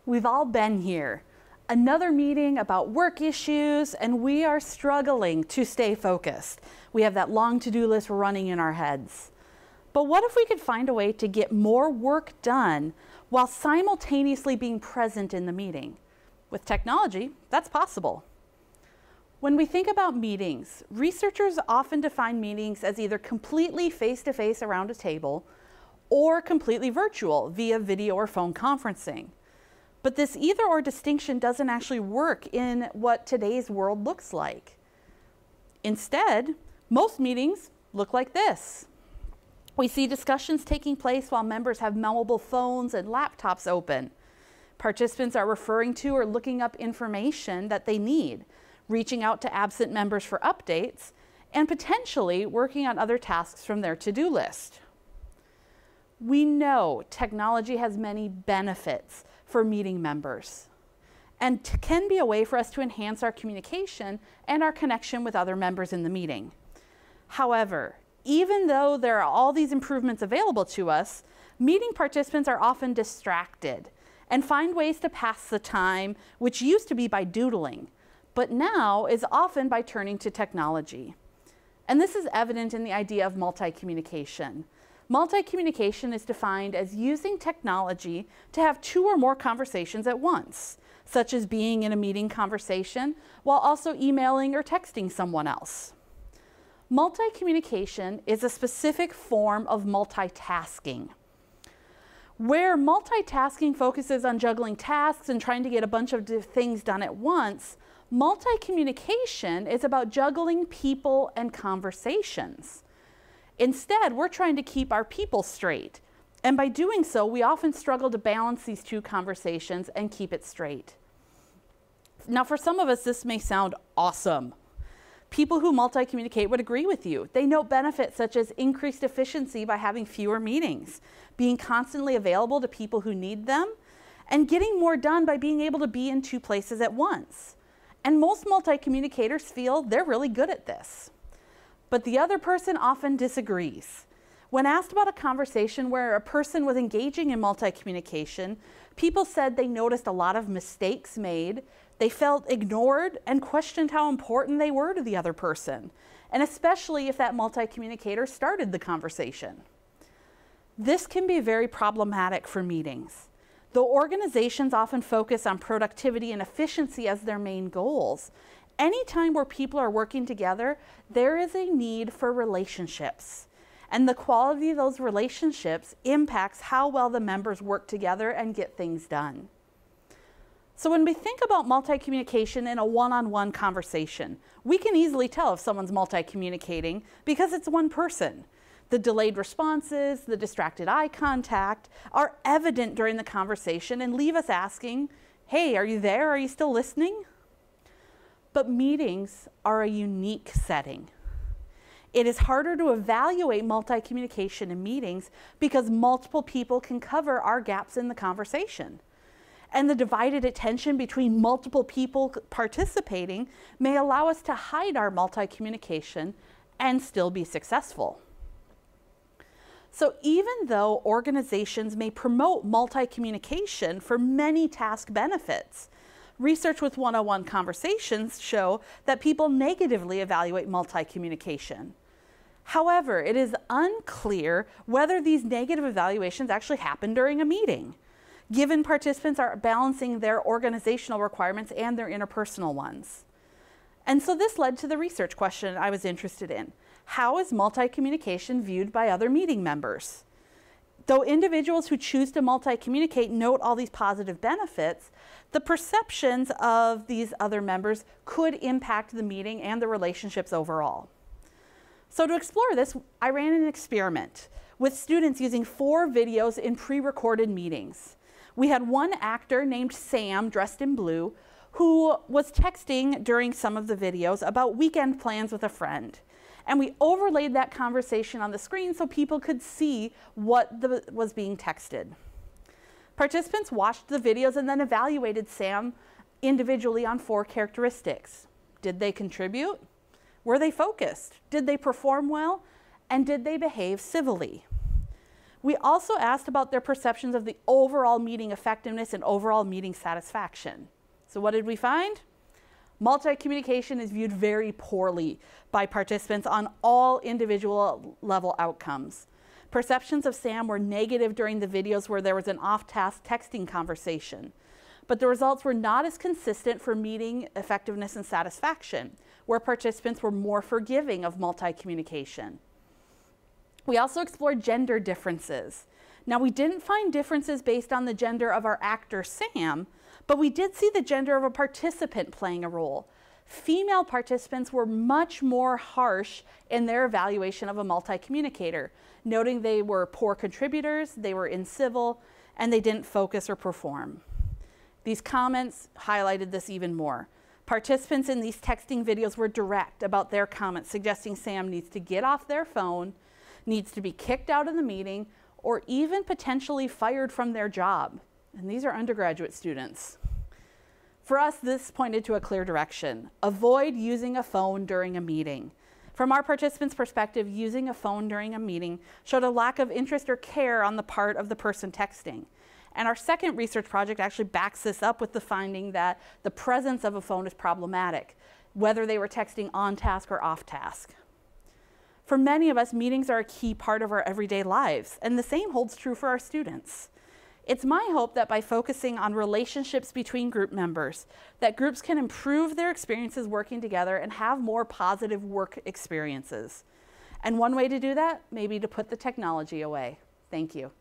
We've all been here. Another meeting about work issues, and we are struggling to stay focused. We have that long to-do list running in our heads. But what if we could find a way to get more work done while simultaneously being present in the meeting? With technology, that's possible. When we think about meetings, researchers often define meetings as either completely face-to-face around a table or completely virtual via video or phone conferencing. But this either-or distinction doesn't actually work in what today's world looks like. Instead, most meetings look like this. We see discussions taking place while members have mobile phones and laptops open. Participants are referring to or looking up information that they need, reaching out to absent members for updates, and potentially working on other tasks from their to-do list. We know technology has many benefits for meeting members and can be a way for us to enhance our communication and our connection with other members in the meeting. However, even though there are all these improvements available to us, meeting participants are often distracted and find ways to pass the time, which used to be by doodling, but now is often by turning to technology. And this is evident in the idea of multi-communication. Multi-communication is defined as using technology to have two or more conversations at once, such as being in a meeting conversation while also emailing or texting someone else. Multi-communication is a specific form of multitasking. Where multitasking focuses on juggling tasks and trying to get a bunch of things done at once, multi-communication is about juggling people and conversations. Instead, we're trying to keep our people straight. And by doing so, we often struggle to balance these two conversations and keep it straight. Now, for some of us, this may sound awesome. People who multi-communicate would agree with you. They note benefits such as increased efficiency by having fewer meetings, being constantly available to people who need them, and getting more done by being able to be in two places at once. And most multi-communicators feel they're really good at this. But the other person often disagrees. When asked about a conversation where a person was engaging in multi-communication, people said they noticed a lot of mistakes made, they felt ignored, and questioned how important they were to the other person, and especially if that multi-communicator started the conversation. This can be very problematic for meetings. Though organizations often focus on productivity and efficiency as their main goals, anytime where people are working together, there is a need for relationships. And the quality of those relationships impacts how well the members work together and get things done. So when we think about multi-communication in a one-on-one conversation, we can easily tell if someone's multi-communicating because it's one person. The delayed responses, the distracted eye contact are evident during the conversation and leave us asking, hey, are you there? Are you still listening? But meetings are a unique setting. It is harder to evaluate multi-communication in meetings because multiple people can cover our gaps in the conversation. And the divided attention between multiple people participating may allow us to hide our multi-communication and still be successful. So even though organizations may promote multi-communication for many task benefits, research with one-on-one conversations show that people negatively evaluate multi-communication. However, it is unclear whether these negative evaluations actually happen during a meeting, given participants are balancing their organizational requirements and their interpersonal ones. And so this led to the research question I was interested in. How is multi-communication viewed by other meeting members? Though individuals who choose to multi-communicate note all these positive benefits, the perceptions of these other members could impact the meeting and the relationships overall. So to explore this, I ran an experiment with students using 4 videos in pre-recorded meetings. We had one actor named Sam, dressed in blue, who was texting during some of the videos about weekend plans with a friend. And we overlaid that conversation on the screen so people could see what was being texted. Participants watched the videos and then evaluated Sam individually on 4 characteristics. Did they contribute? Were they focused? Did they perform well? And did they behave civilly? We also asked about their perceptions of the overall meeting effectiveness and overall meeting satisfaction. So what did we find? Multi-communication is viewed very poorly by participants on all individual level outcomes. Perceptions of SAM were negative during the videos where there was an off-task texting conversation, but the results were not as consistent for meeting effectiveness and satisfaction, where participants were more forgiving of multi-communication. We also explored gender differences. Now, we didn't find differences based on the gender of our actor, Sam, but we did see the gender of a participant playing a role. Female participants were much more harsh in their evaluation of a multi-communicator, noting they were poor contributors, they were incivil, and they didn't focus or perform. These comments highlighted this even more. Participants in these texting videos were direct about their comments, suggesting Sam needs to get off their phone, needs to be kicked out of the meeting, or even potentially fired from their job. And these are undergraduate students. For us, this pointed to a clear direction. Avoid using a phone during a meeting. From our participants' perspective, using a phone during a meeting showed a lack of interest or care on the part of the person texting. And our second research project actually backs this up with the finding that the presence of a phone is problematic, whether they were texting on task or off task. For many of us, meetings are a key part of our everyday lives, and the same holds true for our students. It's my hope that by focusing on relationships between group members, that groups can improve their experiences working together and have more positive work experiences. And one way to do that may be to put the technology away. Thank you.